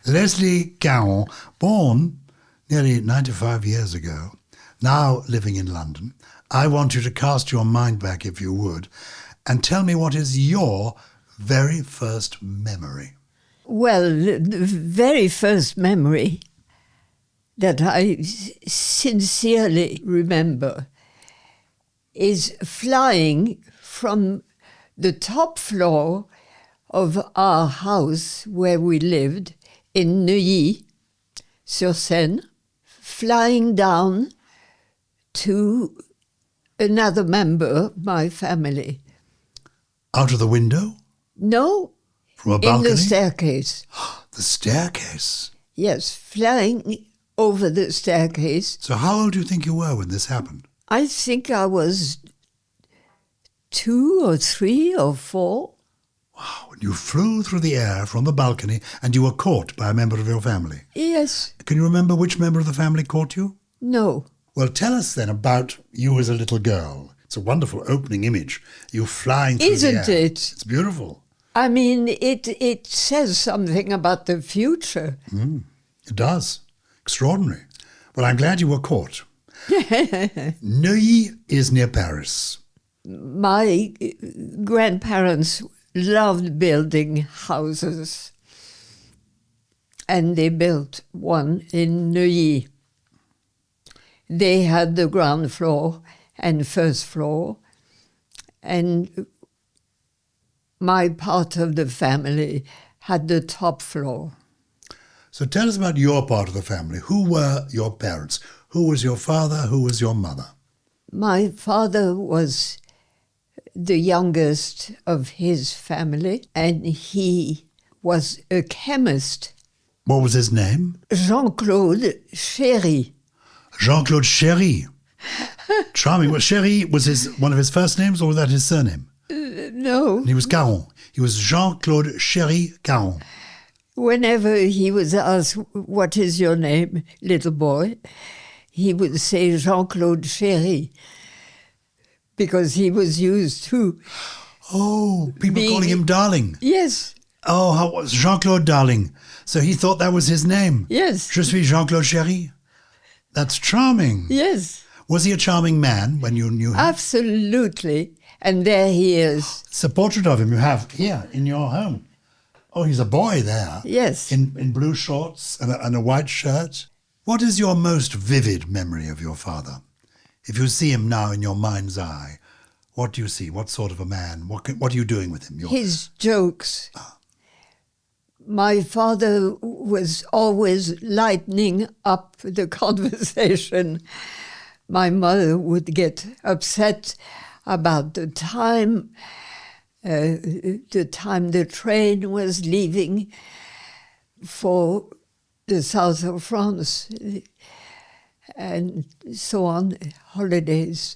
Leslie Caron, born nearly 95 years ago, now living in London. I want you to cast your mind back, if you would, and tell me what is your very first memory. Well, the very first memory that I sincerely remember is flying from the top floor of our house where we lived in Neuilly-sur-Seine, flying down to another member of my family. Out of the window? No, From a balcony? in the staircase. The staircase? Yes, flying over the staircase. So how old do you think you were when this happened? I think I was 2 or 3 or 4. Wow, and you flew through the air from the balcony and you were caught by a member of your family. Yes. Can you remember which member of the family caught you? No. Well, tell us then about you as a little girl. It's a wonderful opening image. You flying through the air. Isn't it? It's beautiful. I mean, it says something about the future. It does. Extraordinary. Well, I'm glad you were caught. Neuilly is near Paris. My grandparents loved building houses, and they built one in Neuilly. They had the ground floor and first floor, and my part of the family had the top floor. So tell us about your part of the family. Who were your parents? Who was your father? Who was your mother? My father was the youngest of his family, and he was a chemist. What was his name? Jean-Claude Cary. Jean-Claude Cary. Charming. Well, Cary was one of his first names, or was that his surname? No. And he was Caron. He was Jean-Claude Cary Caron. Whenever he was asked, "What is your name, little boy?" he would say Jean-Claude Cary, because he was used to... Oh, people calling him Darling. Yes. Oh, how was Jean-Claude Darling? So he thought that was his name. Yes. Je suis Jean-Claude Cary. That's charming. Yes. Was he a charming man when you knew him? Absolutely. And there he is. It's a portrait of him you have here in your home. Oh, he's a boy there. Yes. In blue shorts and a white shirt. What is your most vivid memory of your father? If you see him now in your mind's eye, what do you see? What sort of a man? What are you doing with him? His jokes. My father was always lightening up the conversation. My mother would get upset about the time the train was leaving for the south of France and so on, holidays.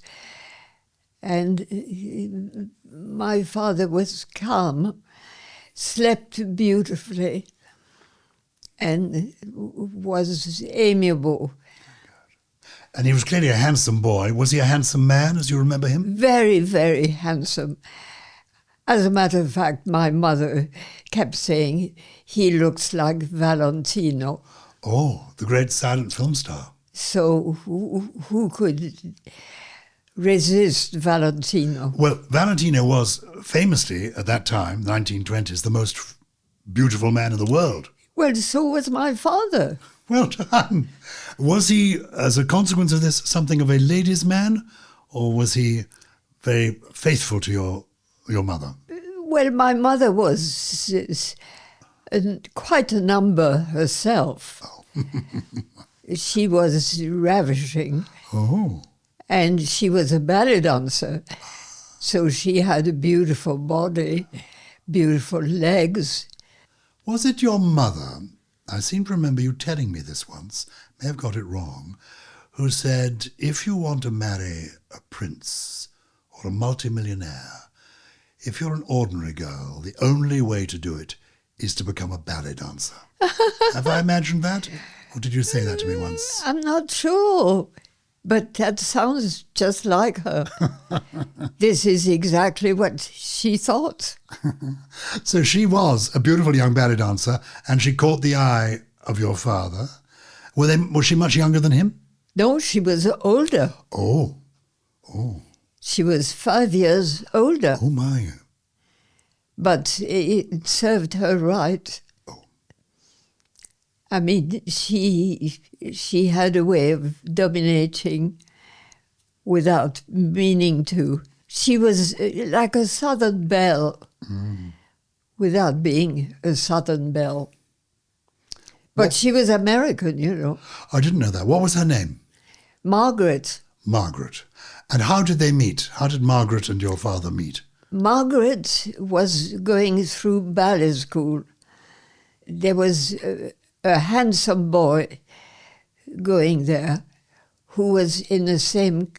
And my father was calm, slept beautifully, and was amiable. And he was clearly a handsome boy. Was he a handsome man, as you remember him? Very, very handsome. As a matter of fact, my mother kept saying, "He looks like Valentino." Oh, the great silent film star. So who could resist Valentino? Well, Valentino was famously, at that time, 1920s, the most beautiful man in the world. Well, so was my father. Well done. Was he, as a consequence of this, something of a ladies' man, or was he very faithful to your mother? Well, my mother was quite a number herself. Oh. She was ravishing. Oh. And she was a ballet dancer. So she had a beautiful body, beautiful legs. Was it your mother, I seem to remember you telling me this once, may have got it wrong, who said, if you want to marry a prince or a multimillionaire, if you're an ordinary girl, the only way to do it is to become a ballet dancer. Have I imagined that? Or did you say that to me once? I'm not sure. But that sounds just like her. This is exactly what she thought. So she was a beautiful young ballet dancer, and she caught the eye of your father. Was she much younger than him? No, she was older. Oh. She was 5 years older. Oh, my. But it served her right. Oh. I mean, she had a way of dominating without meaning to. She was like a Southern belle without being a Southern belle. But she was American, you know. I didn't know that. What was her name? Margaret. Margaret. And how did they meet? How did Margaret and your father meet? Margaret was going through ballet school. There was a handsome boy going there who was in the same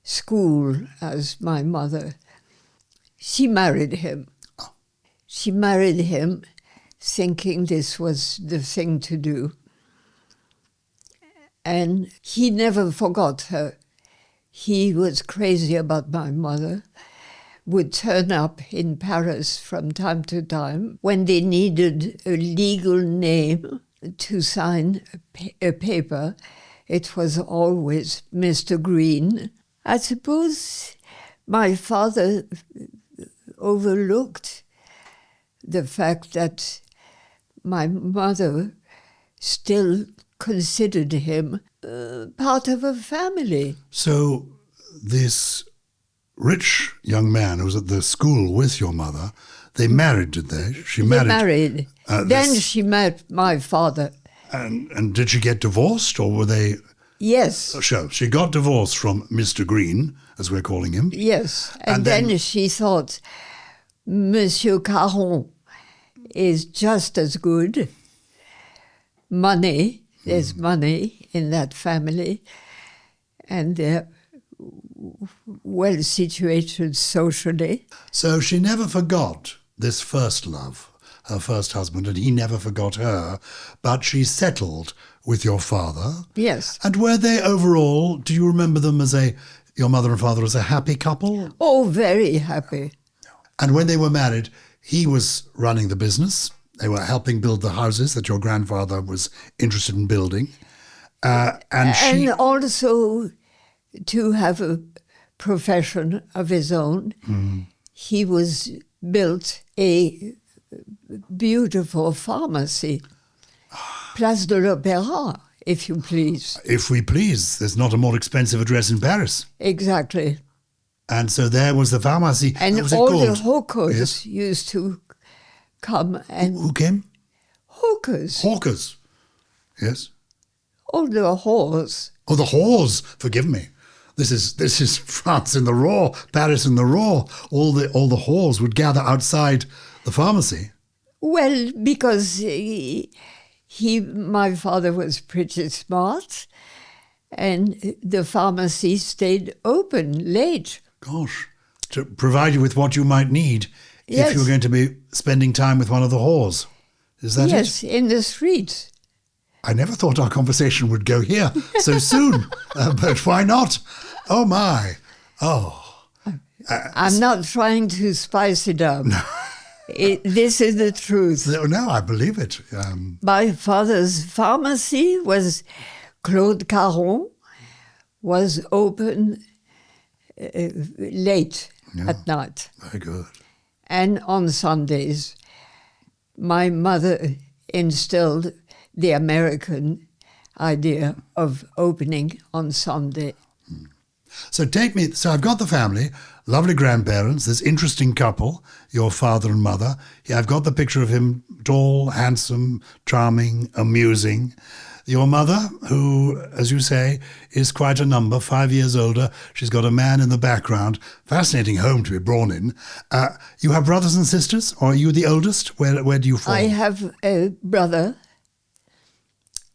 school as my mother. She married him. Oh. She married him thinking this was the thing to do. And he never forgot her. He was crazy about my mother, would turn up in Paris from time to time when they needed a legal name to sign a paper. It was always Mr. Green. I suppose my father overlooked the fact that my mother still considered him part of a family. So this rich young man who was at the school with your mother, they married, did they? They married. Then she met my father. And did she get divorced, or were they... Yes. So she got divorced from Mr. Green, as we're calling him. Yes. And then she thought, Monsieur Caron is just as good. Money, there's money in that family, and they're well situated socially. So she never forgot this first love, her first husband, and he never forgot her, but she settled with your father. Yes. And were they overall, do you remember them as your mother and father as a happy couple? Oh, very happy. And when they were married, he was running the business. They were helping build the houses that your grandfather was interested in building. And also to have a profession of his own. He built a beautiful pharmacy, Place de l'Opéra, if you please. If we please. There's not a more expensive address in Paris. Exactly. And so there was the pharmacy. And was all called? the hawkers Yes. used to come and... Who came? Hawkers. Hawkers. Yes. All the whores. Oh, the whores. Forgive me. This is France in the raw, Paris in the raw. All the whores would gather outside the pharmacy. Well, because my father was pretty smart, and the pharmacy stayed open late. Gosh, to provide you with what you might need if you were going to be spending time with one of the whores. Is that it? Yes, in the street. I never thought our conversation would go here so soon, but why not? Oh, my. Oh. I'm not trying to spice it up. This is the truth. No, I believe it. My father's pharmacy was Claude Caron, was open late at night. Very good. And on Sundays. My mother instilled the American idea of opening on Sunday. So I've got the family, lovely grandparents, this interesting couple, your father and mother. Yeah, I've got the picture of him, tall, handsome, charming, amusing. Your mother, who, as you say, is quite a number, 5 years older. She's got a man in the background. Fascinating home to be born in. You have brothers and sisters, or are you the oldest? Where do you fall? I have a brother.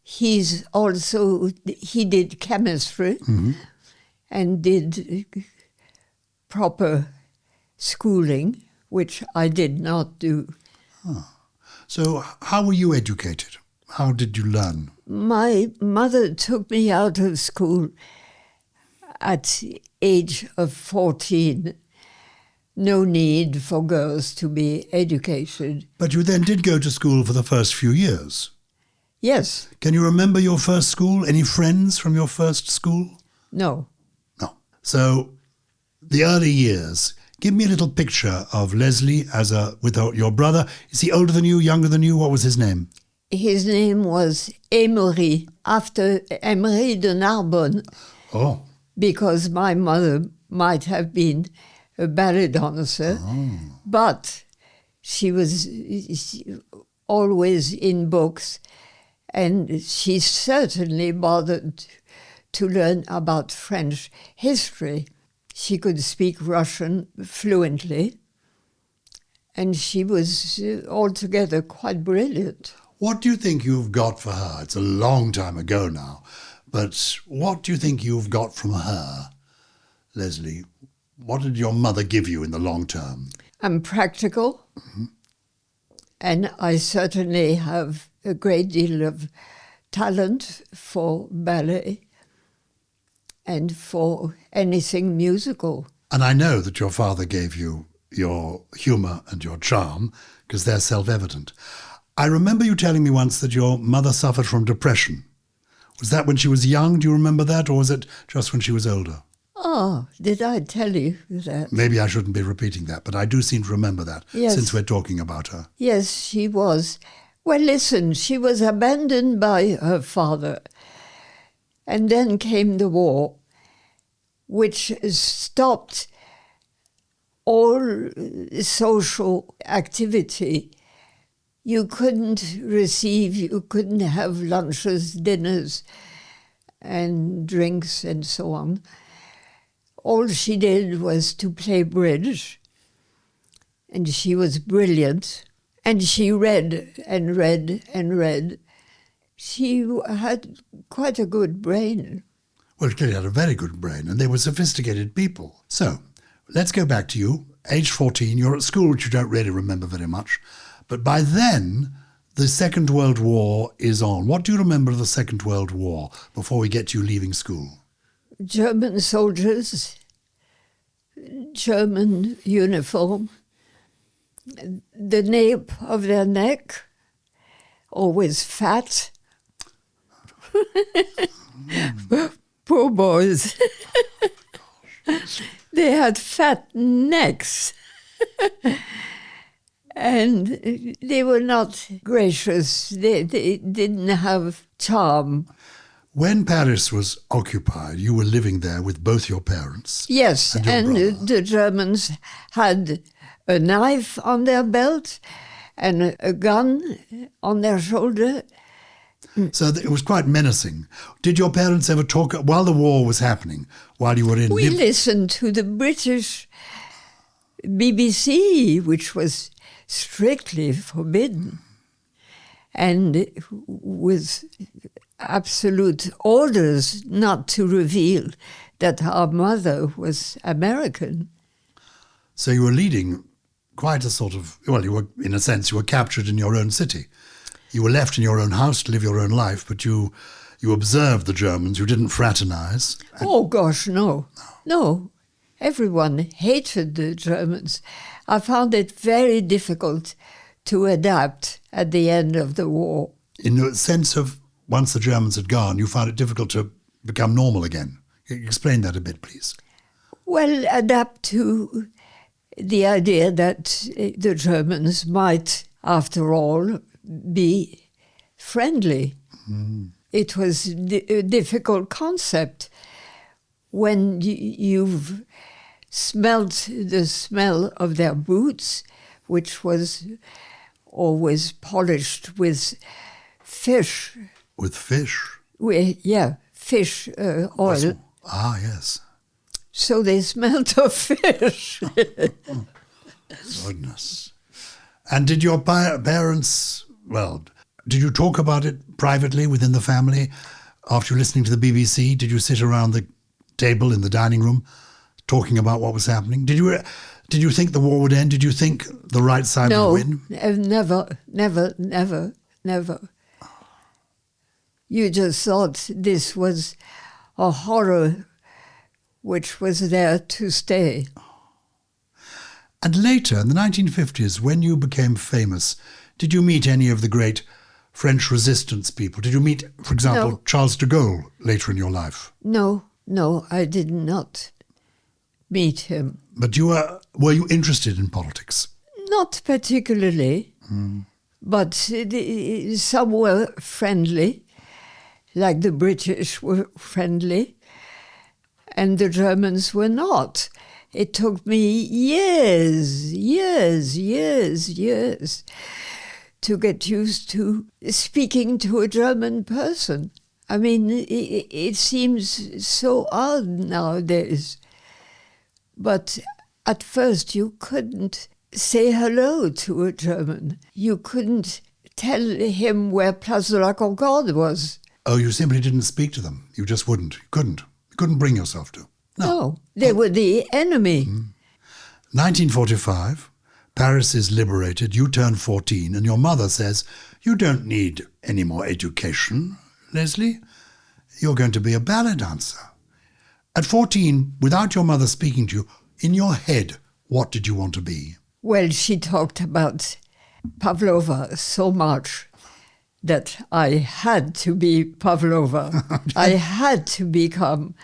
He did chemistry and did proper schooling, which I did not do. So how were you educated? How did you learn? My mother took me out of school at age of 14, no need for girls to be educated. But you then did go to school for the first few years. Yes. Can you remember your first school? Any friends from your first school? No. No. So, the early years. Give me a little picture of Leslie with your brother. Is he older than you, younger than you? What was his name? His name was Emery, after Emery de Narbonne. Oh. Because my mother might have been a ballet dancer, but she was always in books, and she certainly bothered to learn about French history. She could speak Russian fluently, and she was altogether quite brilliant. What do you think you've got for her? It's a long time ago now, but what do you think you've got from her, Leslie? What did your mother give you in the long term? I'm practical, and I certainly have a great deal of talent for ballet and for anything musical. And I know that your father gave you your humour and your charm, because they're self-evident. I remember you telling me once that your mother suffered from depression. Was that when she was young? Do you remember that? Or was it just when she was older? Oh, did I tell you that? Maybe I shouldn't be repeating that, but I do seem to remember that, Yes. since we're talking about her. Yes, she was. Well, listen, she was abandoned by her father. And then came the war, which stopped all social activity. You couldn't have lunches, dinners, and drinks, and so on. All she did was to play bridge, and she was brilliant, and she read and read and read. She had quite a good brain. Well, she clearly had a very good brain, and they were sophisticated people. So, let's go back to you. Age 14, you're at school, which you don't really remember very much. But by then, the Second World War is on. What do you remember of the Second World War before we get to you leaving school? German soldiers, German uniform, the nape of their neck, always fat. Poor boys. They had fat necks. And they were not gracious. They didn't have charm. When Paris was occupied, you were living there with both your parents. Yes, and the Germans had a knife on their belt and a gun on their shoulder. So it was quite menacing. Did your parents ever talk, while the war was happening, while you were in... We listened to the British BBC, which was strictly forbidden, and with absolute orders not to reveal that our mother was American. So you were leading quite a sort of... Well, you were, in a sense, you were captured in your own city. You were left in your own house to live your own life, but you observed the Germans. You didn't fraternize. Oh, gosh, no. No. Everyone hated the Germans. I found it very difficult to adapt at the end of the war. In the sense of, once the Germans had gone, you found it difficult to become normal again. Explain that a bit, please. Well, adapt to the idea that the Germans might, after all, be friendly. It was a difficult concept. When you've smelt the smell of their boots, which was always polished with fish. With fish? Fish oil. Ah, yes. So they smelt of fish. Goodness. And did your parents, did you talk about it privately within the family after listening to the BBC? Did you sit around the table in the dining room talking about what was happening? Did you think the war would end? Did you think the right side would win? No, never. You just thought this was a horror which was there to stay. And later, in the 1950s, when you became famous, did you meet any of the great French resistance people? Did you meet, for example, No. Charles de Gaulle later in your life? No, I did not meet him. But were you interested in politics? Not particularly, but some were friendly, like the British were friendly, and the Germans were not. It took me years to get used to speaking to a German person. I mean, it seems so odd nowadays. But at first you couldn't say hello to a German. You couldn't tell him where Place de la Concorde was. Oh, you simply didn't speak to them. You just wouldn't. You couldn't bring yourself to. No, they were the enemy. 1945, Paris is liberated, you turn 14, and your mother says, you don't need any more education, Leslie. You're going to be a ballet dancer. At 14, without your mother speaking to you, in your head, what did you want to be? Well, she talked about Pavlova so much that I had to be Pavlova. I had to become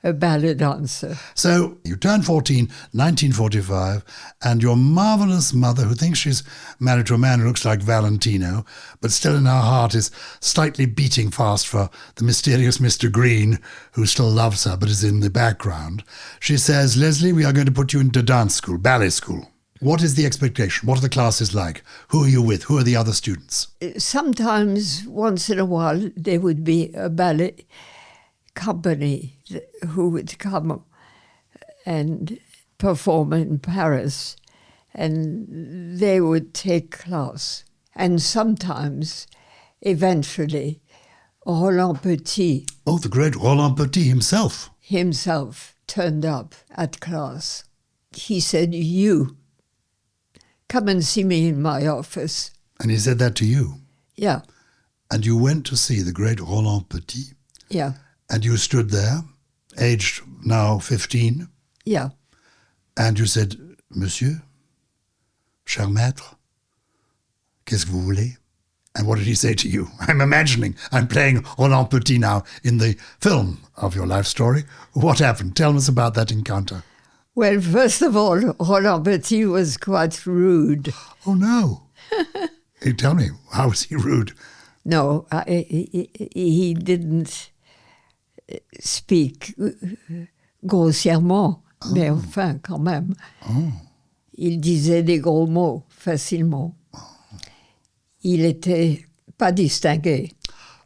a ballet dancer. So you turn 14, 1945, and your marvellous mother, who thinks she's married to a man who looks like Valentino, but still in her heart is slightly beating fast for the mysterious Mr. Green, who still loves her but is in the background. She says, Leslie, we are going to put you into dance school, ballet school. What is the expectation? What are the classes like? Who are you with? Who are the other students? Sometimes, once in a while, there would be a ballet company who would come and perform in Paris, and they would take class. And sometimes, eventually, Roland Petit... Oh, the great Roland Petit himself. Himself turned up at class. He said, you, come and see me in my office. And he said that to you? Yeah. And you went to see the great Roland Petit? Yeah. And you stood there, aged now 15? Yeah. And you said, Monsieur, cher maître, qu'est-ce que vous voulez? And what did he say to you? I'm playing Roland Petit now in the film of your life story. What happened? Tell us about that encounter. Well, first of all, Roland Petit was quite rude. Oh, no. Hey, tell me, how was he rude? No, he didn't speak grossièrement, mais enfin, quand même. Il disait des gros mots facilement. Il était pas distingué.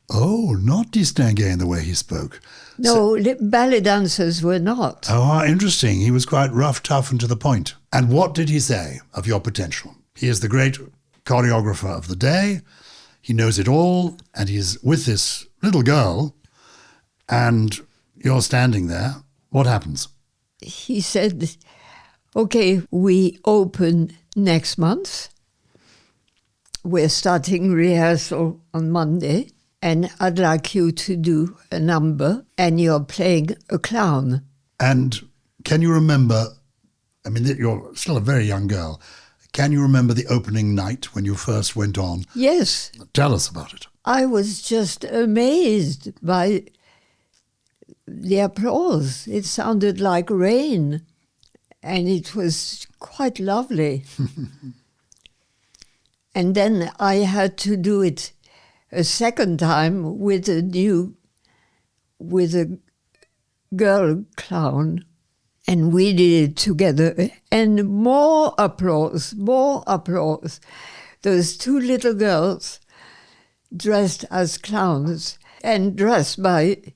Oh, not distingué in the way he spoke. No, ballet dancers were not. Oh, how interesting. He was quite rough, tough, and to the point. And what did he say of your potential? He is the great choreographer of the day. He knows it all, and he's with this little girl, and you're standing there. What happens? He said, okay, we open next month. We're starting rehearsal on Monday, and I'd like you to do a number, and you're playing a clown. And can you remember, I mean, you're still a very young girl, can you remember the opening night when you first went on? Yes. Tell us about it. I was just amazed by the applause. It sounded like rain, and it was quite lovely. And then I had to do it a second time with a girl clown, and we did it together. And more applause. Those two little girls dressed as clowns and dressed by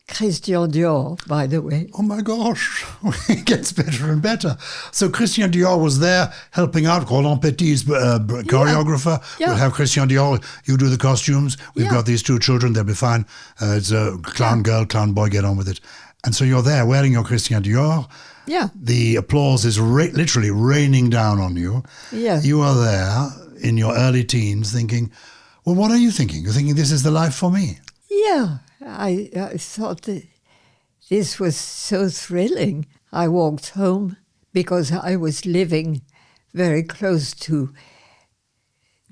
Christian Dior, by the way. Oh my gosh, it gets better and better. So Christian Dior was there helping out. Roland Petit's choreographer. Yeah. We'll have Christian Dior, you do the costumes. We've got these two children, they'll be fine. It's a clown girl, clown boy, get on with it. And so you're there wearing your Christian Dior. Yeah. The applause is literally raining down on you. Yeah. You are there in your early teens thinking, well, what are you thinking? You're thinking, this is the life for me. Yeah, I thought this was so thrilling. I walked home because I was living very close to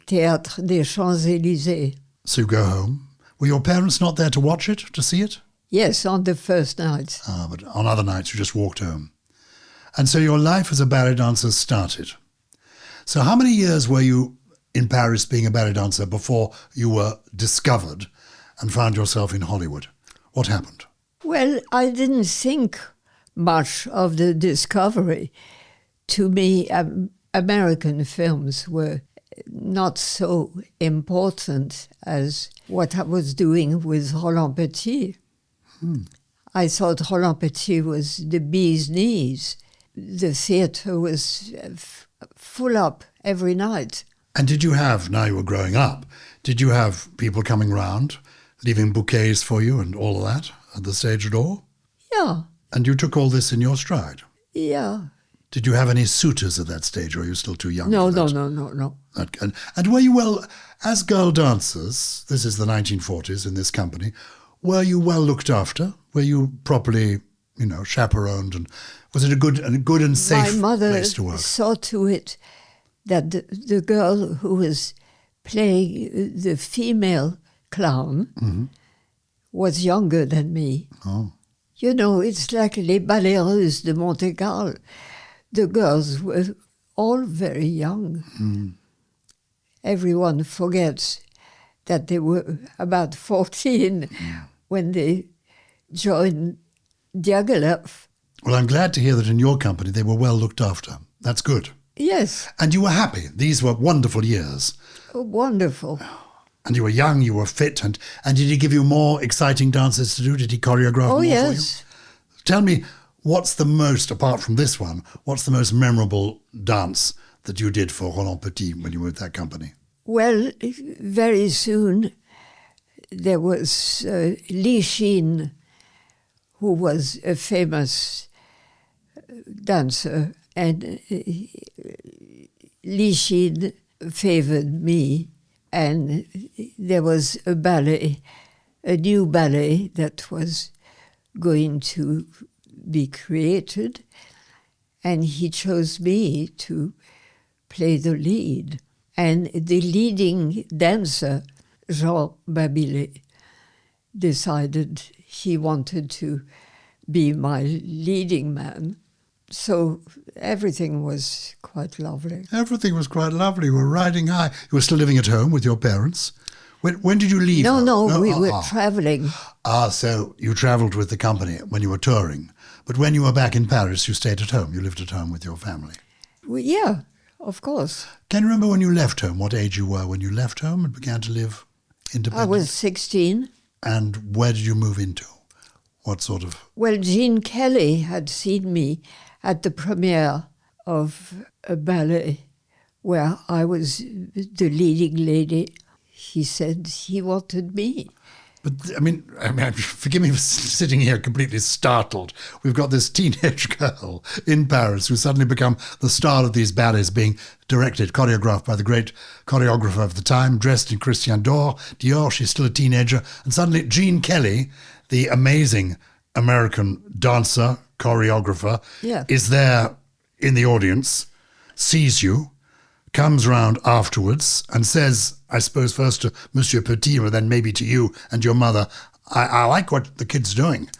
Théâtre des Champs-Elysées. So you go home. Were your parents not there to watch it, to see it? Yes, on the first night. But on other nights you just walked home. And so your life as a ballet dancer started. So how many years were you in Paris being a ballet dancer before you were discovered and found yourself in Hollywood? What happened? Well, I didn't think much of the discovery. To me, American films were not so important as what I was doing with Roland Petit. I thought Roland Petit was the bee's knees. The theatre was full up every night. And did you have, now you were growing up, did you have people coming round, leaving bouquets for you and all of that at the stage door? Yeah. And you took all this in your stride? Yeah. Did you have any suitors at that stage, or are you still too young No, for that? No. And were you well, as girl dancers, this is the 1940s in this company, were you well looked after? Were you properly, chaperoned? And was it a good and safe place to work? My mother saw to it that the girl who was playing the female clown was younger than me. Oh. It's like Les Balléreuses de Monte Carlo. The girls were all very young. Everyone forgets that they were about 14 when they joined Gyles. Well, I'm glad to hear that in your company they were well looked after. That's good. Yes. And you were happy. These were wonderful years. Oh, wonderful. And you were young, you were fit. And did he give you more exciting dances to do? Did he choreograph more yes. for you? Tell me, what's the most, apart from this one, what's the most memorable dance that you did for Roland Petit when you were with that company? Well, very soon there was Li Xin, who was a famous dancer, and Li Xin favored me, and there was a new ballet that was going to be created, and he chose me to play the lead. And the leading dancer, Jean Babillet, decided he wanted to be my leading man. So everything was quite lovely. Everything was quite lovely. You were riding high. You were still living at home with your parents. When did you leave? No, we were traveling. So you travelled with the company when you were touring. But when you were back in Paris, you stayed at home. You lived at home with your family. Well, yeah, of course. Can you remember when you left home, what age you were when you left home and began to live independently? I was 16. And where did you move into? What sort of... Well, Gene Kelly had seen me at the premiere of a ballet where I was the leading lady. He said he wanted me. But, I mean, forgive me for sitting here completely startled. We've got this teenage girl in Paris who's suddenly become the star of these ballets, being directed, choreographed by the great choreographer of the time, dressed in Christian Dior. She's still a teenager. And suddenly Gene Kelly, the amazing American dancer, choreographer, is there in the audience, sees you, comes round afterwards and says, I suppose first to Monsieur Petit, or then maybe to you and your mother, I like what the kid's doing.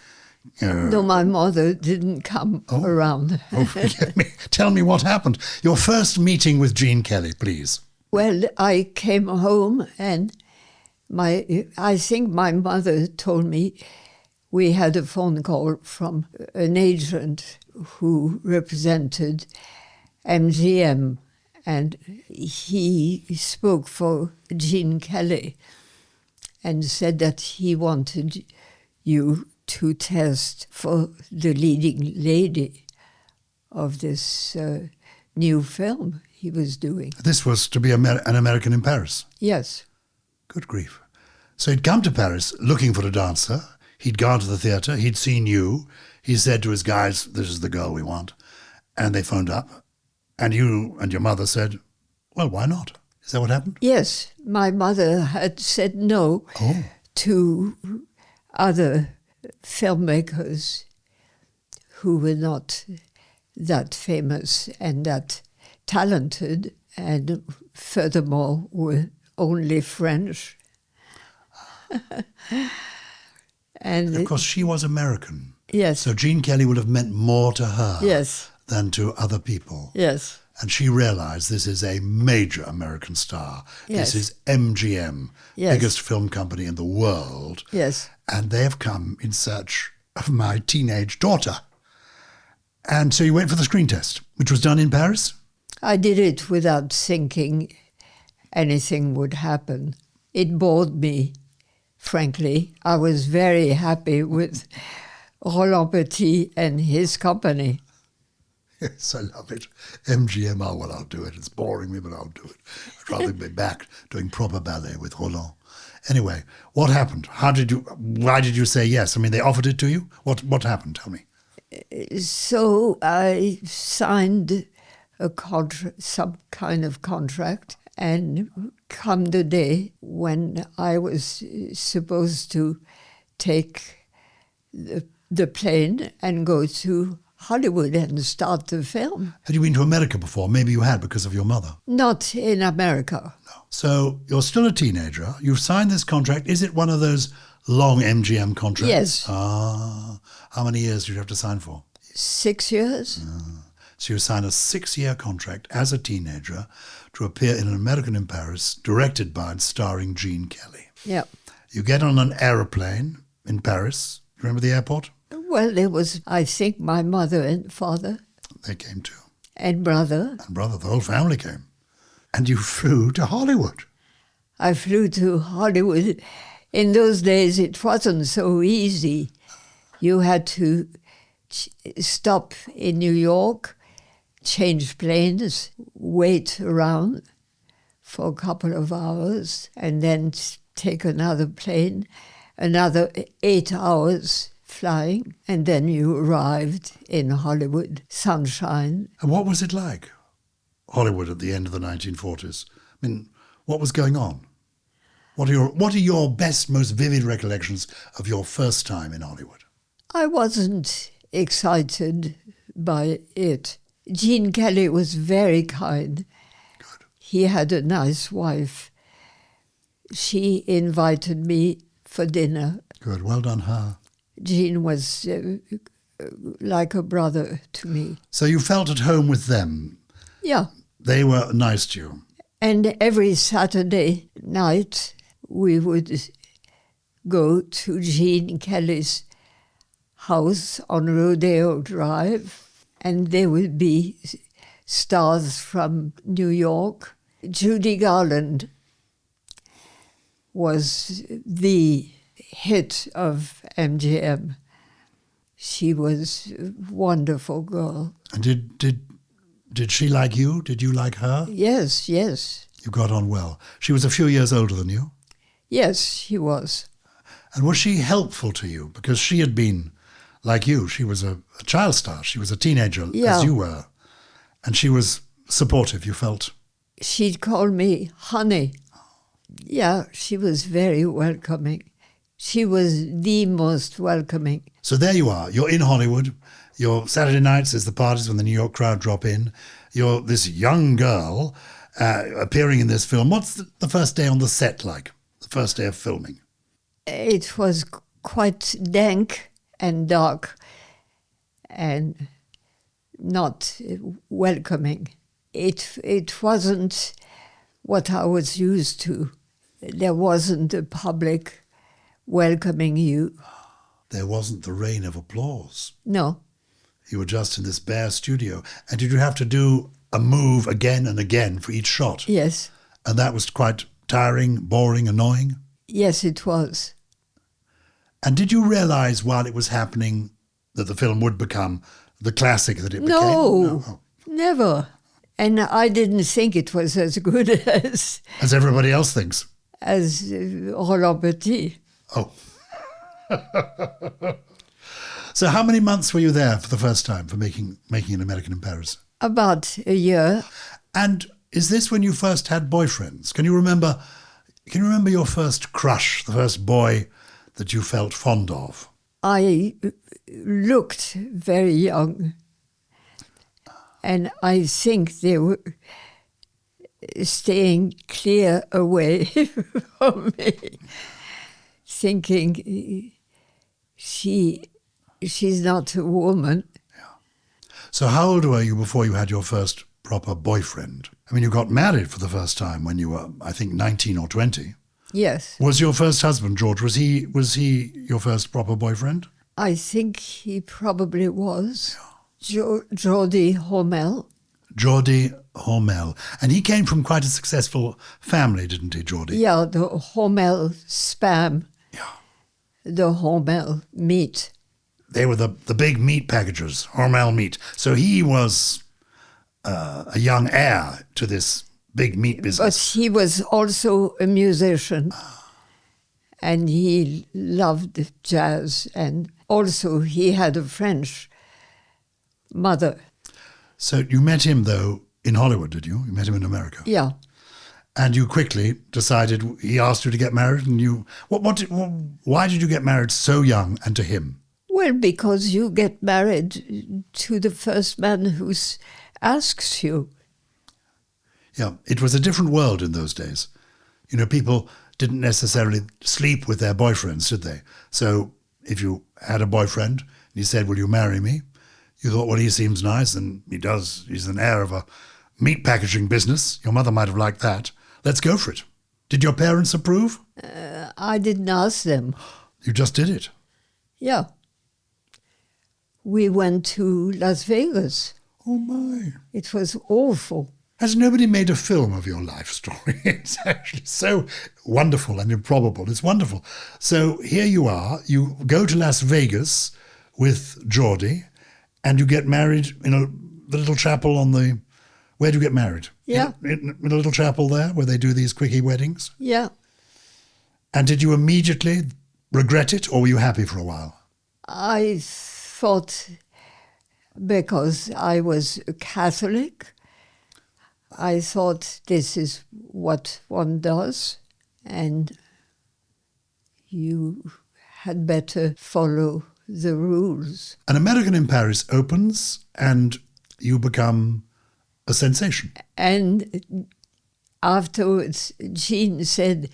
No, my mother didn't come around. Forgive me. Tell me what happened. Your first meeting with Gene Kelly, please. Well, I came home and I think my mother told me we had a phone call from an agent who represented MGM, and he spoke for Gene Kelly and said that he wanted you to test for the leading lady of this new film he was doing. This was to be an American in Paris? Yes. Good grief. So he'd come to Paris looking for a dancer. He'd gone to the theatre. He'd seen you. He said to his guys, this is the girl we want. And they phoned up. And you and your mother said, well, why not? Is that what happened? Yes. My mother had said no to other filmmakers who were not that famous and that talented, and furthermore were only French. And of course, she was American. yes, So Gene Kelly would have meant more to her yes, than to other people. yes, And she realized this is a major American star. Yes. This is MGM, Yes. biggest film company in the world. yes. And they have come in search of my teenage daughter. And so you went for the screen test, which was done in Paris? I did it without thinking anything would happen. It bored me, frankly. I was very happy with Roland Petit and his company. Yes, I love it. MGM, oh, well, I'll do it. It's boring me, but I'll do it. I'd rather be back doing proper ballet with Roland. Anyway, what happened? Why did you say yes? I mean, they offered it to you? What happened? Tell me. So I signed some kind of contract, and come the day when I was supposed to take the plane and go to Hollywood and start the film. Had you been to America before? Maybe you had because of your mother. Not in America. No. So you're still a teenager. You've signed this contract. Is it one of those long MGM contracts? Yes. Ah. How many years did you have to sign for? 6 years. So you sign a 6-year contract as a teenager to appear in An American in Paris, directed by and starring Gene Kelly. Yeah. You get on an aeroplane in Paris. Remember the airport? Well, there was, I think, my mother and father They came too. and brother. And brother, the whole family came. And you flew to Hollywood. I flew to Hollywood. In those days, it wasn't so easy. You had to stop in New York, change planes, wait around for a couple of hours, and then take another plane, another 8 hours flying, and then you arrived in Hollywood, sunshine. And what was it like, Hollywood at the end of the 1940s? I mean, what was going on? What are your best, most vivid recollections of your first time in Hollywood? I wasn't excited by it. Gene Kelly was very kind. Good. He had a nice wife. She invited me for dinner. Good. Well done, her. Gene was like a brother to me. So you felt at home with them. Yeah. They were nice to you. And every Saturday night we would go to Gene Kelly's house on Rodeo Drive, and there would be stars from New York. Judy Garland was the hit of MGM. She was a wonderful girl. And did she like you? Did you like her? Yes, yes. You got on well. She was a few years older than you. Yes, she was. And was she helpful to you? Because she had been, like you, she was a child star. She was a teenager, Yeah. as you were. And she was supportive, you felt. She'd call me honey. Yeah, she was very welcoming. She was the most welcoming. So there you are. You're in Hollywood. Your Saturday nights is the parties when the New York crowd drop in. You're this young girl appearing in this film. What's the first day on the set like? The first day of filming? It was quite dank and dark and not welcoming. It wasn't what I was used to. There wasn't a public welcoming you. There wasn't the rain of applause. No. You were just in this bare studio. And did you have to do a move again and again for each shot? Yes. And that was quite tiring, boring, annoying? Yes, it was. And did you realize while it was happening that the film would become the classic that it became? No, never. And I didn't think it was as good as everybody else thinks. Roland Petit. Oh. So how many months were you there for the first time for making An American in Paris? About a year. And is this when you first had boyfriends? Can you remember your first crush, the first boy that you felt fond of? I looked very young, and I think they were staying clear away from me, thinking she's not a woman. So how old were you before you had your first proper boyfriend? I mean, you got married for the first time when you were, I think, 19 or 20. Yes. Was your first husband, George, was he your first proper boyfriend? I think he probably was. Geordie Hormel. Geordie Hormel. And he came from quite a successful family, didn't he, Geordie? Yeah, the Hormel spam. Yeah. The Hormel meat. They were the big meat packagers, Hormel meat. So he was a young heir to this big meat business. But he was also a musician. And he loved jazz. And also he had a French mother. So you met him, though, in Hollywood, did you? You met him in America. Yeah. And you quickly decided, he asked you to get married, and you... why did you get married so young and to him? Well, because you get married to the first man who asks you. Yeah, it was a different world in those days. You know, people didn't necessarily sleep with their boyfriends, did they? So if you had a boyfriend and he said, will you marry me? You thought, well, he seems nice, and he does. He's an heir of a meat packaging business. Your mother might have liked that. Let's go for it. Did your parents approve? I didn't ask them. You just did it. Yeah. We went to Las Vegas. Oh, my. It was awful. Has nobody made a film of your life story? It's actually so wonderful and improbable. It's wonderful. So here you are. You go to Las Vegas with Geordie, and you get married in the little chapel on the... Where do you get married? Yeah. In a little chapel there where they do these quickie weddings? Yeah. And did you immediately regret it, or were you happy for a while? I thought, because I was a Catholic, I thought this is what one does, and you had better follow the rules. An American in Paris opens, and you become a sensation. And afterwards, Jean said,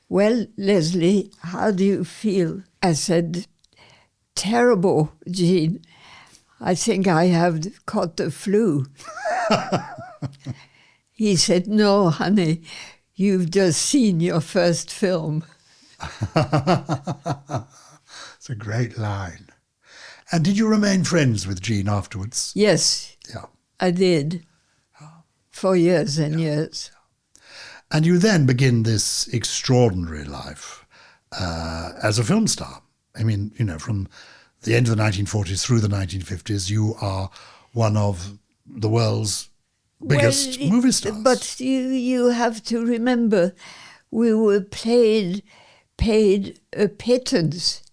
well, Leslie, how do you feel? I said, terrible, Jean. I think I have caught the flu. He said, no, honey, you've just seen your first film. It's a great line. And did you remain friends with Jean afterwards? Yes, Yeah. I did. For years and years. And you then begin this extraordinary life as a film star. I mean, you know, from the end of the 1940s through the 1950s, you are one of the world's biggest movie stars. But you have to remember, we were paid a pittance.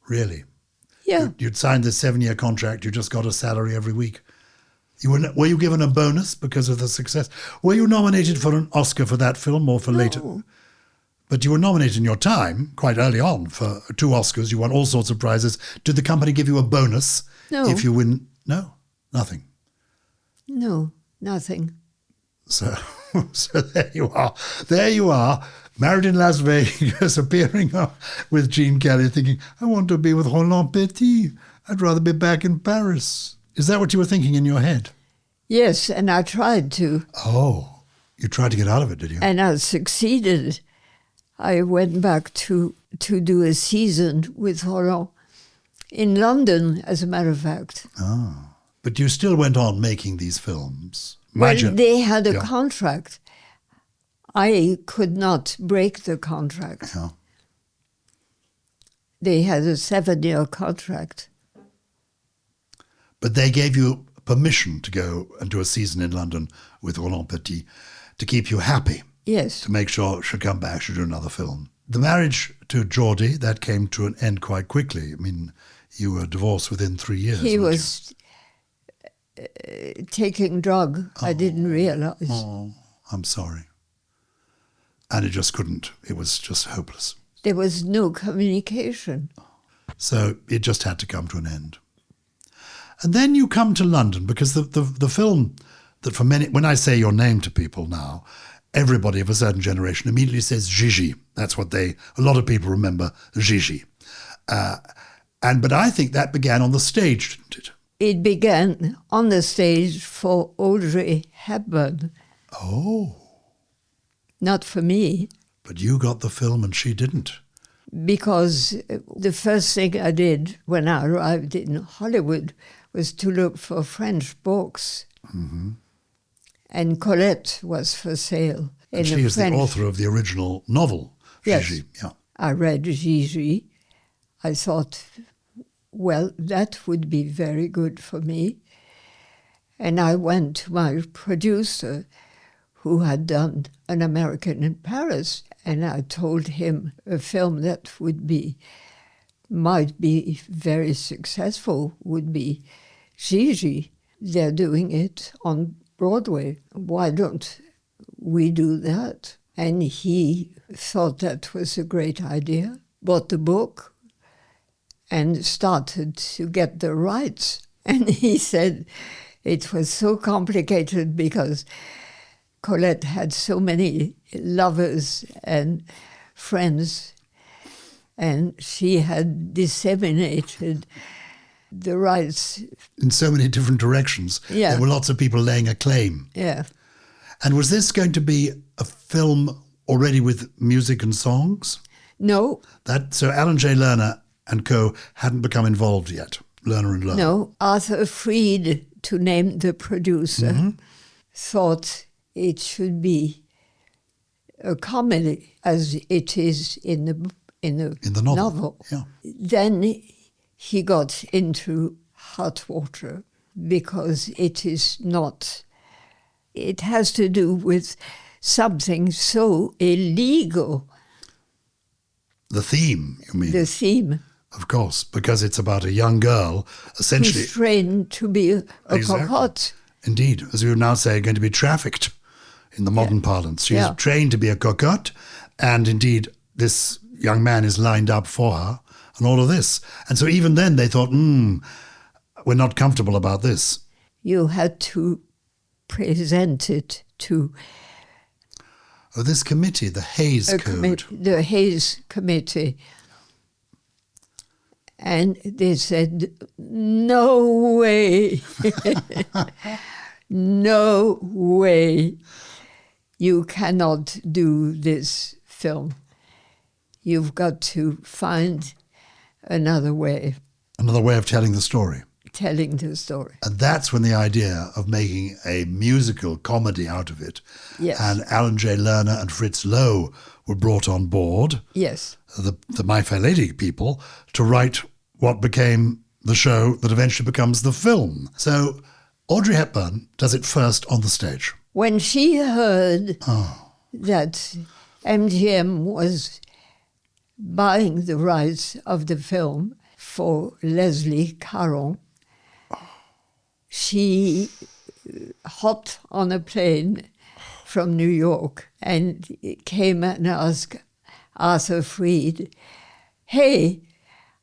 Really? Yeah. You'd signed this 7-year contract, you just got a salary every week. Were you given a bonus because of the success? Were you nominated for an Oscar for that film or for later? But you were nominated in your time, quite early on, for 2 Oscars. You won all sorts of prizes. Did the company give you a bonus if you win? No, nothing. No, nothing. So there you are. There you are, married in Las Vegas, appearing with Gene Kelly, thinking, I want to be with Roland Petit. I'd rather be back in Paris. Is that what you were thinking in your head? Yes, and I tried to. Oh, you tried to get out of it, did you? And I succeeded. I went back to do a season with Roland in London, as a matter of fact. Ah, but you still went on making these films. Well, they had a contract. I could not break the contract. Yeah. They had a 7-year contract. But they gave you permission to go and do a season in London with Roland Petit to keep you happy. Yes. To make sure she'd come back, she'd do another film. The marriage to Geordie, that came to an end quite quickly. I mean, you were divorced within 3 years. He was taking drug. I didn't realize. Oh, I'm sorry. And it just couldn't. It was just hopeless. There was no communication. So it just had to come to an end. And then you come to London, because the film that for many, when I say your name to people now, everybody of a certain generation immediately says Gigi. That's what a lot of people remember, Gigi. But I think that began on the stage, didn't it? It began on the stage for Audrey Hepburn. Oh. Not for me. But you got the film and she didn't. Because the first thing I did when I arrived in Hollywood was to look for French books. Mm-hmm. And Colette was for sale. And she is the author of the original novel, Gigi. Yes. Yeah. I read Gigi. I thought, well, that would be very good for me. And I went to my producer, who had done An American in Paris, and I told him a film that might be very successful would be Gigi. They're doing it on Broadway. Why don't we do that? And he thought that was a great idea, bought the book, and started to get the rights. And he said it was so complicated because Colette had so many lovers and friends, and she had disseminated the rights in so many different directions. Yeah. There were lots of people laying a claim. Yeah. And was this going to be a film already with music and songs? No. So Alan J. Lerner and co. hadn't become involved yet, Lerner and Lerner. No. Arthur Freed, to name the producer, thought it should be a comedy, as it is in the novel. Yeah. Then he got into hot water because it has to do with something so illegal. The theme, you mean? The theme. Of course, because it's about a young girl, essentially. Who's trained to be a cocotte. Indeed, as we would now say, going to be trafficked in the modern parlance. She is trained to be a cocotte, and indeed, this young man is lined up for her, and all of this. And so even then they thought, we're not comfortable about this. You had to present it to... this committee, the Hayes Code. The Hayes Committee. And they said, no way. No way. You cannot do this film. You've got to find another way. Another way of telling the story. Telling the story. And that's when the idea of making a musical comedy out of it, yes, and Alan J. Lerner and Fritz Loewe were brought on board, yes, the My Fair Lady people, to write what became the show that eventually becomes the film. So Audrey Hepburn does it first on the stage. When she heard that MGM was buying the rights of the film for Leslie Caron, she hopped on a plane from New York and came and asked Arthur Freed, hey,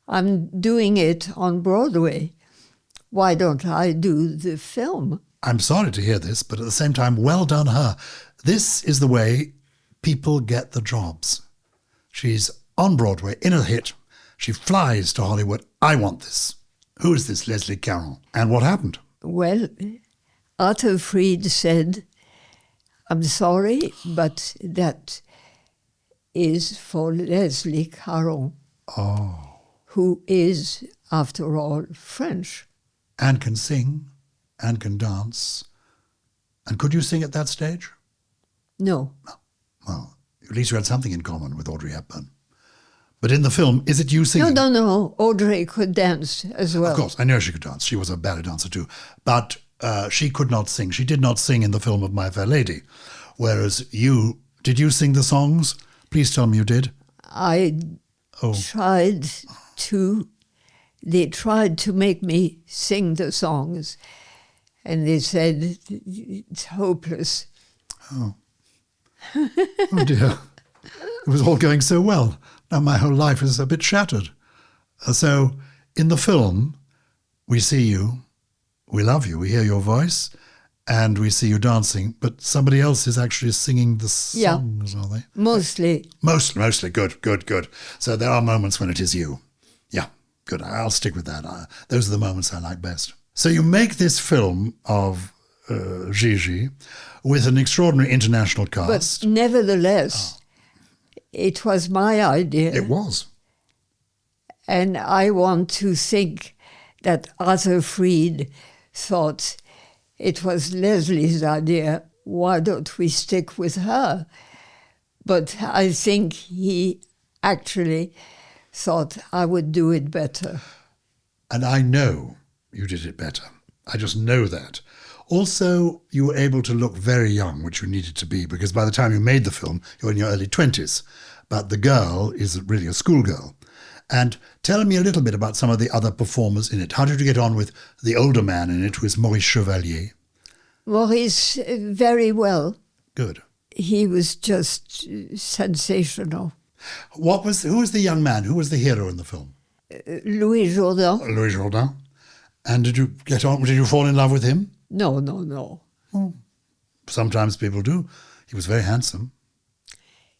I'm doing it on Broadway. Why don't I do the film? I'm sorry to hear this, but at the same time, well done her. This is the way people get the jobs. She's on Broadway, in a hit. She flies to Hollywood. I want this. Who is this Leslie Caron? And what happened? Well, Arthur Freed said, I'm sorry, but that is for Leslie Caron, who is, after all, French. And can sing, and can dance. And could you sing at that stage? No. Well, at least you had something in common with Audrey Hepburn. But in the film, is it you singing? No. Audrey could dance as well. Of course, I know she could dance. She was a ballet dancer too. But she could not sing. She did not sing in the film of My Fair Lady. Whereas did you sing the songs? Please tell me you did. I tried to. They tried to make me sing the songs. And they said, it's hopeless. Oh dear. It was all going so well. Now my whole life is a bit shattered. So in the film, we see you, we love you, we hear your voice, and we see you dancing, but somebody else is actually singing the songs, are they? Mostly. Mostly. Good. So there are moments when it is you. Yeah, good. I'll stick with that. Those are the moments I like best. So you make this film of Gigi with an extraordinary international cast. But nevertheless, it was my idea. It was. And I want to think that Arthur Freed thought it was Leslie's idea. Why don't we stick with her? But I think he actually thought I would do it better. And I know you did it better. I just know that. Also, you were able to look very young, which you needed to be, because by the time you made the film, you were in your early 20s. But the girl is really a schoolgirl. And tell me a little bit about some of the other performers in it. How did you get on with the older man in it, who is Maurice Chevalier? Maurice, very well. Good. He was just sensational. Who was the young man? Who was the hero in the film? Louis Jourdan. Louis Jourdan. And did you get on? Did you fall in love with him? No. Oh, sometimes people do. He was very handsome.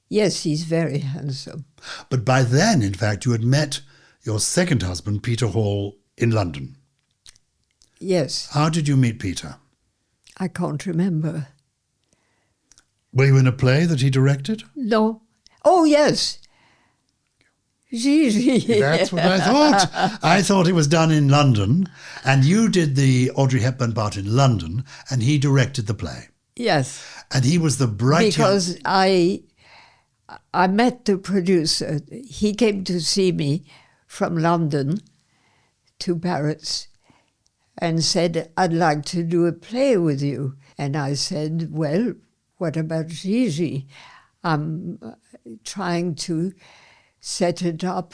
Yes, he's very handsome. But by then, in fact, you had met your second husband, Peter Hall, in London. Yes. How did you meet Peter? I can't remember. Were you in a play that he directed? No. Oh, yes. Gigi. That's what I thought. I thought it was done in London, and you did the Audrey Hepburn part in London, and he directed the play. Yes. And he was the bright because I met the producer. He came to see me from London to Paris and said, I'd like to do a play with you. And I said, well, what about Gigi? I'm trying to set it up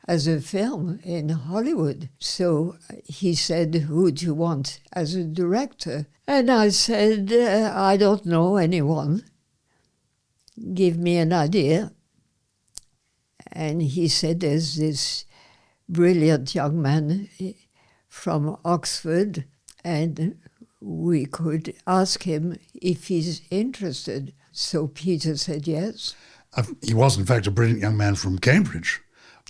as a film in Hollywood. So he said, who do you want as a director? And I said, I don't know anyone. Give me an idea. And he said, there's this brilliant young man from Oxford, and we could ask him if he's interested. So Peter said yes. He was, in fact, a brilliant young man from Cambridge,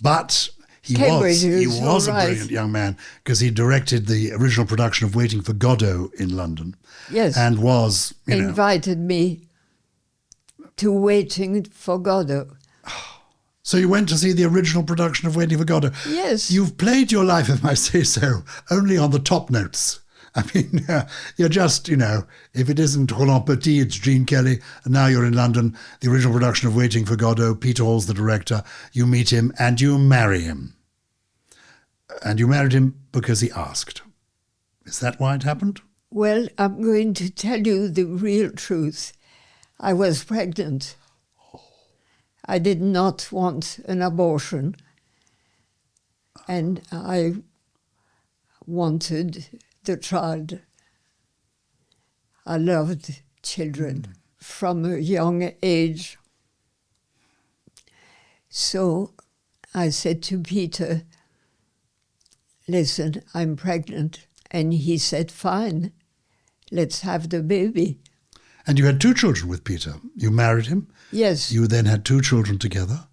but he Cambridge was a brilliant young man because he directed the original production of Waiting for Godot in London. Yes. And was, invited me to Waiting for Godot. So you went to see the original production of Waiting for Godot. Yes. You've played your life, if I say so, only on the top notes. I mean, you're just, if it isn't Roland Petit, it's Gene Kelly, and now you're in London, the original production of Waiting for Godot, Peter Hall's the director, you meet him and you marry him. And you married him because he asked. Is that why it happened? Well, I'm going to tell you the real truth. I was pregnant. I did not want an abortion, and I wanted the child. I loved children from a young age. So I said to Peter, listen, I'm pregnant. And he said, fine, let's have the baby. And you had 2 children with Peter. You married him. Yes. You then had 2 children together,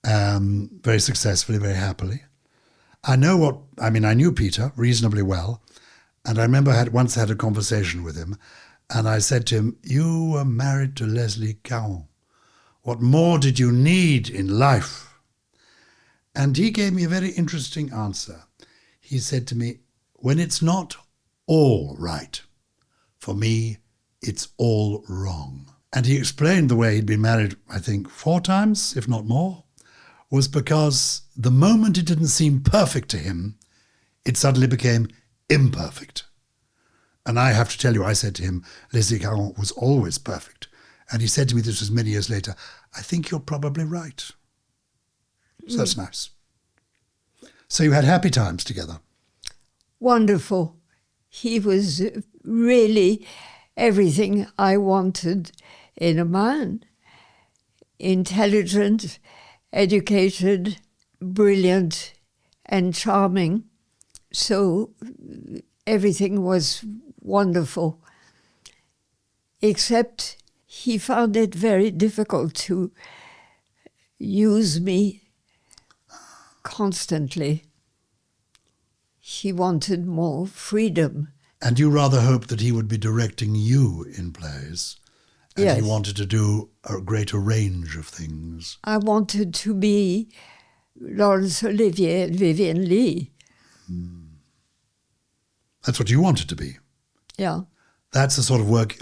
very successfully, very happily. I knew Peter reasonably well. And I remember I once had a conversation with him, and I said to him, you were married to Leslie Caron. What more did you need in life? And he gave me a very interesting answer. He said to me, when it's not all right, for me, it's all wrong. And he explained the way he'd been married, I think, 4 times, if not more, was because the moment it didn't seem perfect to him, it suddenly became imperfect. And I have to tell you, I said to him, Leslie Caron was always perfect. And he said to me, this was many years later, I think you're probably right. So that's nice. So you had happy times together. Wonderful. He was really everything I wanted in a man. Intelligent, educated, brilliant, and charming. So everything was wonderful, except he found it very difficult to use me constantly. He wanted more freedom. And you rather hoped that he would be directing you in plays, and Yes. he wanted to do a greater range of things. I wanted to be Laurence Olivier and Vivian Leigh. That's what you wanted to be. Yeah. That's the sort of work.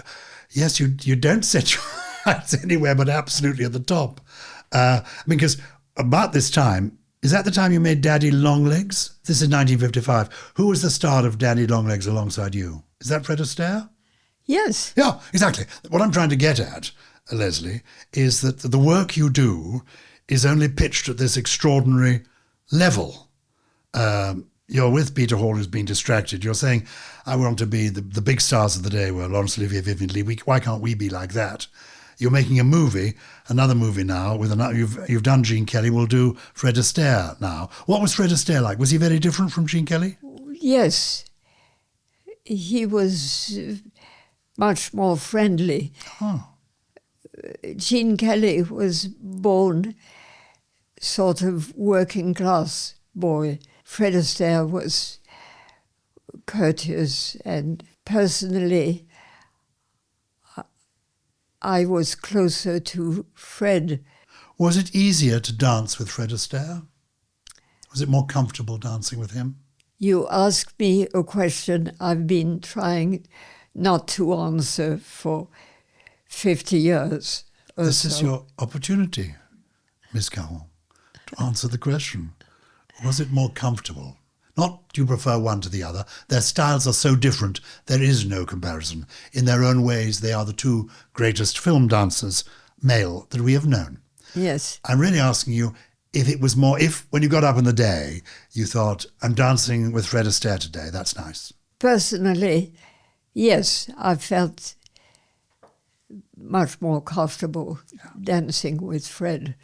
Yes, you don't set your eyes anywhere but absolutely at the top. Because about this time, is that the time you made Daddy Longlegs? This is 1955. Who was the star of Daddy Longlegs alongside you? Is that Fred Astaire? Yes. Yeah, exactly. What I'm trying to get at, Leslie, is that the work you do is only pitched at this extraordinary level. You're with Peter Hall, who's been distracted. You're saying, I want to be the big stars of the day were Laurence Olivier, Vivian Leigh. Why can't we be like that? You're making a movie, another movie now. You've done Gene Kelly. We'll do Fred Astaire now. What was Fred Astaire like? Was he very different from Gene Kelly? Yes. He was much more friendly. Oh. Gene Kelly was born sort of working class boy. Fred Astaire was courteous, and personally I was closer to Fred. Was it easier to dance with Fred Astaire? Was it more comfortable dancing with him? You asked me a question I've been trying not to answer for 50 years. This is your opportunity, Miss Caron, to answer the question. Was it more comfortable? Not do you prefer one to the other. Their styles are so different, there is no comparison. In their own ways, they are the two greatest film dancers, male, that we have known. Yes. I'm really asking you if it was more, if when you got up in the day, you thought, I'm dancing with Fred Astaire today, that's nice. Personally, yes, I felt much more comfortable dancing with Fred.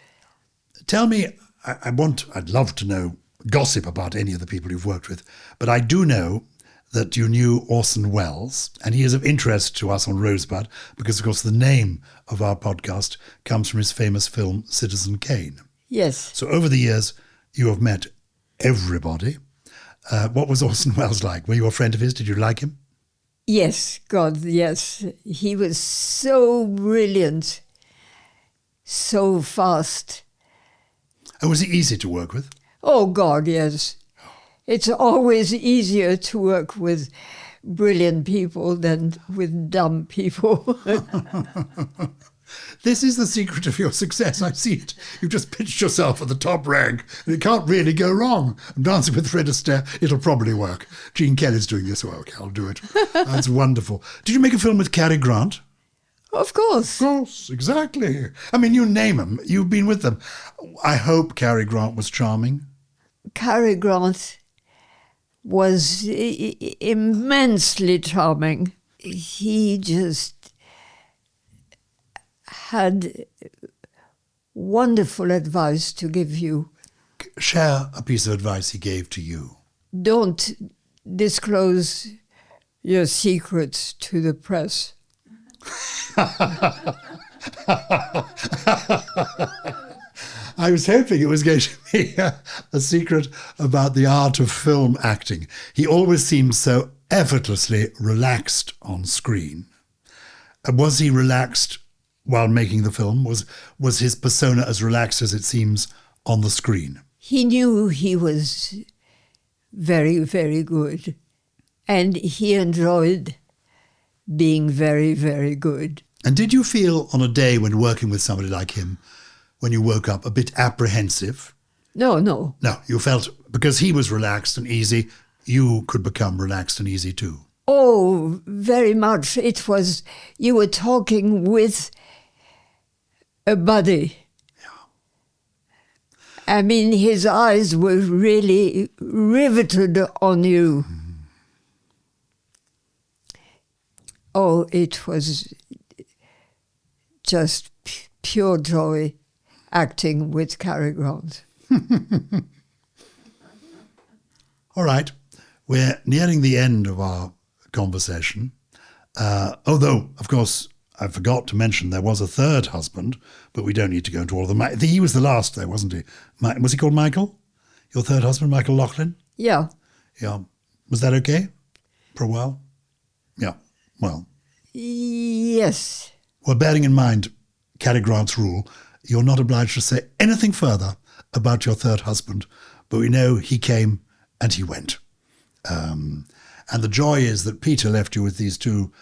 Tell me, I'd love to know gossip about any of the people you've worked with, but I do know that you knew Orson Welles, and he is of interest to us on Rosebud because, of course, the name of our podcast comes from his famous film Citizen Kane. Yes. So over the years, you have met everybody. What was Orson Welles like? Were you a friend of his? Did you like him? Yes, God, yes. He was so brilliant, so fast. And was he easy to work with? Oh, God, yes. It's always easier to work with brilliant people than with dumb people. This is the secret of your success. I see it. You've just pitched yourself at the top rank, and it can't really go wrong. I'm dancing with Fred Astaire. It'll probably work. Gene Kelly's doing this. Well, okay, I'll do it. That's wonderful. Did you make a film with Cary Grant? Of course. Of course, exactly. I mean, you name them. You've been with them. I hope Cary Grant was charming. Cary Grant was immensely charming. He just had wonderful advice to give you. Share a piece of advice he gave to you. Don't disclose your secrets to the press. I was hoping it was going to be a secret about the art of film acting. He always seemed so effortlessly relaxed on screen. Was he relaxed while making the film? Was his persona as relaxed as it seems on the screen? He knew he was very, very good, and he enjoyed being very, very good. And did you feel on a day when working with somebody like him, when you woke up, a bit apprehensive? No, no. No, you felt because he was relaxed and easy, you could become relaxed and easy too. Oh, very much. It was, you were talking with a buddy. I mean, his eyes were really riveted on you. Oh, it was just pure joy acting with Cary Grant. All right. We're nearing the end of our conversation. Although, of course, I forgot to mention there was a third husband, but we don't need to go into all of them. He was the last, though, wasn't he? Was he called Michael? Your third husband, Michael Laughlin? Yeah. Yeah. Was that okay for a while? Yeah. Well. Yes. Well, bearing in mind Cary Grant's rule, you're not obliged to say anything further about your third husband, but we know he came and he went. And the joy is that Peter left you with these two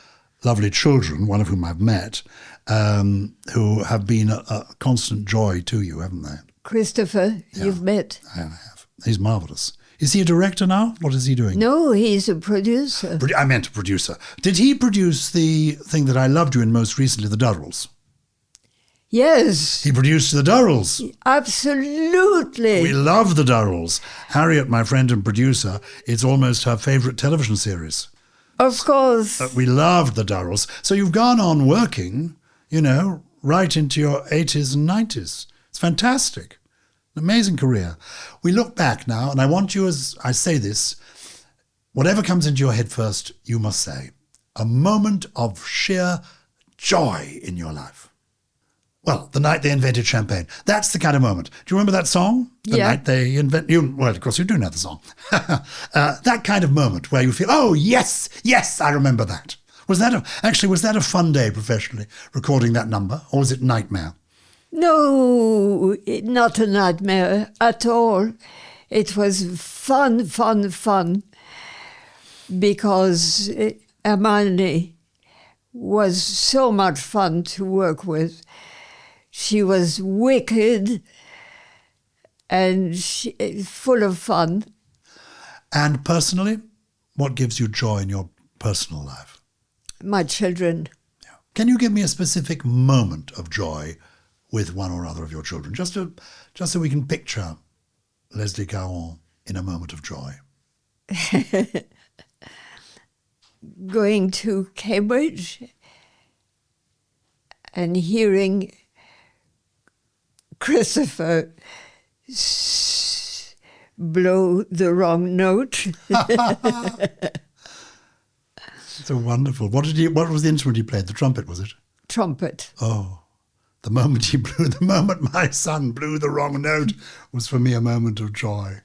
lovely children, one of whom I've met, who have been a constant joy to you, haven't they? Christopher, you've met. I have. He's marvellous. Is he a director now? What is he doing? No, he's a producer. I meant a producer. Did he produce the thing that I loved you in most recently, The Durrells? Yes. He produced The Durrells. Absolutely. We love The Durrells. Harriet, my friend and producer, it's almost her favourite television series. Of course. We loved The Durrells. So you've gone on working, right into your 80s and 90s. It's fantastic. An amazing career. We look back now, and I want you, as I say this, whatever comes into your head first, you must say, a moment of sheer joy in your life. Well, the night they invented champagne. That's the kind of moment. Do you remember that song? The night they well, of course, you do know the song. That kind of moment where you feel, oh, yes, I remember that. Was that a fun day professionally, recording that number, or was it nightmare? No, not a nightmare at all. It was fun, because Hermione was so much fun to work with. She was wicked and full of fun. And personally, what gives you joy in your personal life? My children. Yeah. Can you give me a specific moment of joy with one or other of your children, just so we can picture Leslie Caron in a moment of joy? Going to Cambridge and hearing Christopher blow the wrong note. So wonderful. What was the instrument he played? The trumpet, was it? Trumpet. Oh. The moment my son blew the wrong note was for me a moment of joy.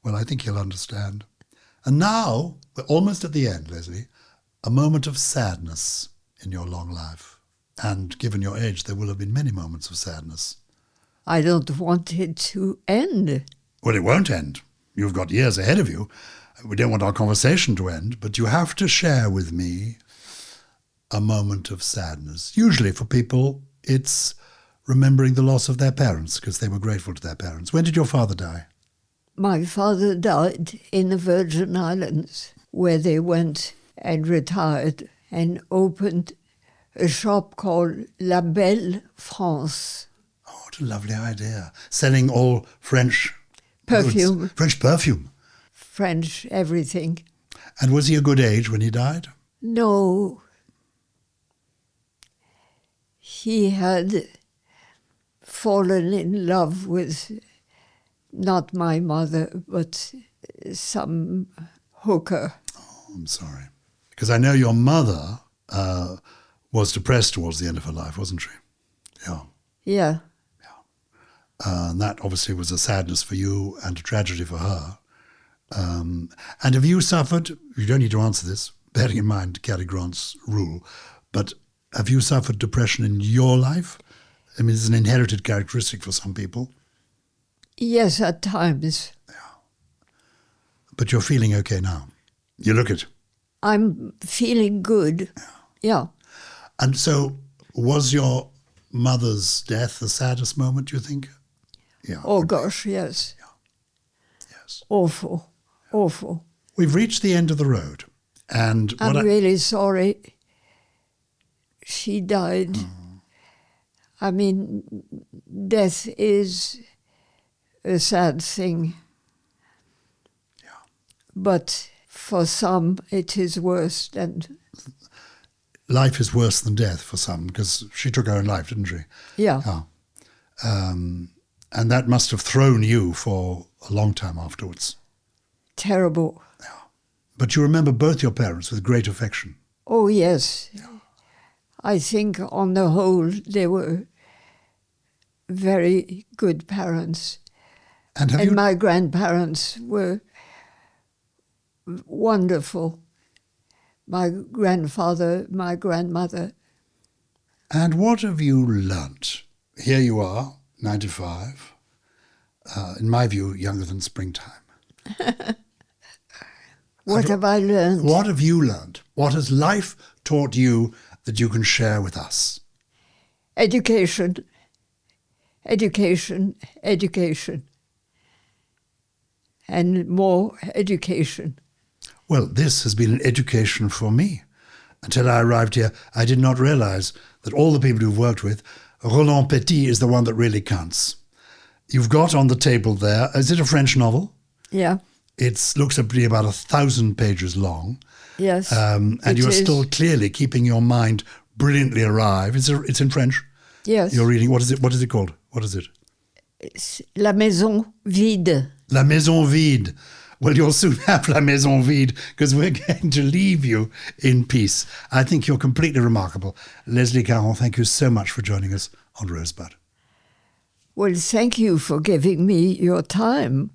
Well, I think he'll understand. And now, we're almost at the end, Leslie, a moment of sadness in your long life. And given your age, there will have been many moments of sadness. I don't want it to end. Well, it won't end. You've got years ahead of you. We don't want our conversation to end, but you have to share with me a moment of sadness. Usually for people, it's remembering the loss of their parents because they were grateful to their parents. When did your father die? My father died in the Virgin Islands, where they went and retired and opened a shop called La Belle France. Oh, what a lovely idea. Selling all French perfume. Goods. French perfume. French everything. And was he a good age when he died? No. He had fallen in love with not my mother, but some hooker. Oh, I'm sorry. Because I know your mother was depressed towards the end of her life, wasn't she? Yeah. Yeah. And that obviously was a sadness for you and a tragedy for her. And have you suffered, you don't need to answer this, bearing in mind Cary Grant's rule, but have you suffered depression in your life? I mean, it's an inherited characteristic for some people. Yes, at times. Yeah. But you're feeling okay now. You look it. I'm feeling good. Yeah. And so was your mother's death the saddest moment, do you think? Yeah. Oh, gosh, yes. Yeah. Yes. Awful. Awful. We've reached the end of the road. And I'm really sorry she died. I mean, death is a sad thing. Yeah. But for some, it is worse than... Life is worse than death for some, because she took her own life, didn't she? Yeah. And that must have thrown you for a long time afterwards. terrible. But you remember both your parents with great affection. Oh, yes. I think on the whole they were very good parents. And my grandparents were wonderful. My grandfather, my grandmother. And what have you learnt? Here you are, 95, in my view, younger than springtime. What have I learned? What have you learnt? What has life taught you that you can share with us? Education, education, education. And more education. Well, this has been an education for me. Until I arrived here, I did not realize that all the people you've worked with, Roland Petit is the one that really counts. You've got on the table there, is it a French novel? Yeah. It looks to be about 1,000 pages long. Yes. And you are still clearly keeping your mind brilliantly alive. It's in French? Yes. You're reading, what is it called? What is it? It's La Maison Vide. La Maison Vide. Well, you'll soon have La Maison Vide because we're going to leave you in peace. I think you're completely remarkable. Leslie Caron, thank you so much for joining us on Rosebud. Well, thank you for giving me your time.